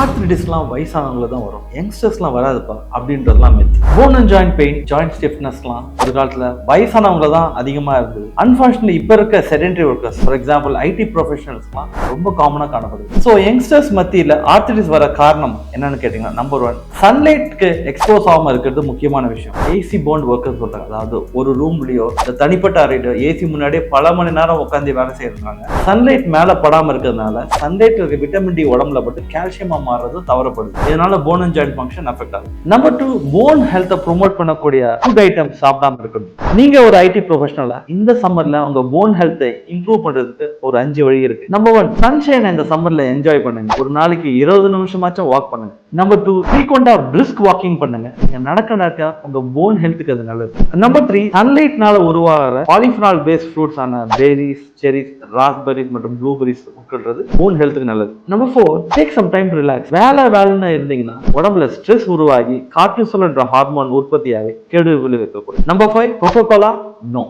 ஆர்த்ரைட்டிஸ்லாம் வயசானவங்கள தான் வரும், யங்ஸ்டர்ஸ்லாம் வராதுப்பா அப்படின்றதுலாம் myth. Bone and joint pain, joint ஸ்டிஃப்னஸ்லாம் ஒரு காலத்துல வயசானவங்கள தான் அதிகமா இருந்தது. அன்பார்ச்சுனேட்லி இப்ப இருக்க sedentary workers, for example IT ப்ரொஃபஷனல்ஸ்லாம் ரொம்ப காமனா காணப்படுது. ஸோ யங்ஸ்டர்ஸ் மத்தியில ஆர்த்ரைட்டிஸ் வர காரணம் என்னன்னு கேட்டீங்கன்னா, நம்பர் 1 சன்லைட்க்கு எக்ஸ்போஸ் ஆகாம இருக்கிறது முக்கியமான விஷயம். ஏசி போண்ட் ஒர்க்கர்ஸ் சொல்றாங்க, அதாவது ஒரு ரூம்லயோ தனிப்பட்ட அறையிலோ ஏசி முன்னாடியே பல மணி நேரம் உட்காந்து வேலை செய்யறாங்க. சன்லைட் மேல படாம இருக்கிறதுனால சன்லைட் இருக்க விட்டமின் டி உடம்புல பட்டு கால்சியமா மாறுறது தவறப்படுது. இதனால phone and joint function affect ஆகுது. நம்பர் 2 போன் ஹெல்த்தை ப்ரொமோட் பண்ணக்கூடிய ஃபுட் ஐட்டம்ஸ் சாப்பிடாம இருக்கணும். நீங்க ஒரு ஐடி ப்ரொஃபஷனலா இந்த சம்மர்ல உங்க போன் ஹெல்த்தை இம்ப்ரூவ் பண்றதுக்கு ஒரு 5 வழி இருக்கு. நம்பர் 1 சன்ஷைனை இந்த சம்மர்ல என்ஜாய் பண்ணுங்க. ஒரு நாளைக்கு 20 நிமிஷமாச்சும் வாக் பண்ணுங்க. நம்பர் 2 ஃப்ரீக்வெண்டா பிரிஸ்க் வாக்கிங் பண்ணுங்க. நீங்க நடக்க உங்க போன் ஹெல்த்துக்கு அது நல்லது. நம்பர் 3 சன்லைட்னால உருவாகிற பாலிஃபினால் பேஸ்ட் ஃப்ரூட்ஸ் ஆன பெரிஸ், செரிஸ், ராஸ்பெரிஸ் மற்றும் ப்ளூபெரிஸ் உட்கொள்றது போன் ஹெல்த்துக்கு நல்லது. Number 4 take some time to relax. வேலைன்னு இருந்தீங்கன்னா உடம்புல ஸ்ட்ரெஸ் உருவாகி கார்டிசோல் என்ற ஹார்மோன் உற்பத்தியாகி கெடு விளைவிக்கக்கூடும். Number 5 Coca Cola no.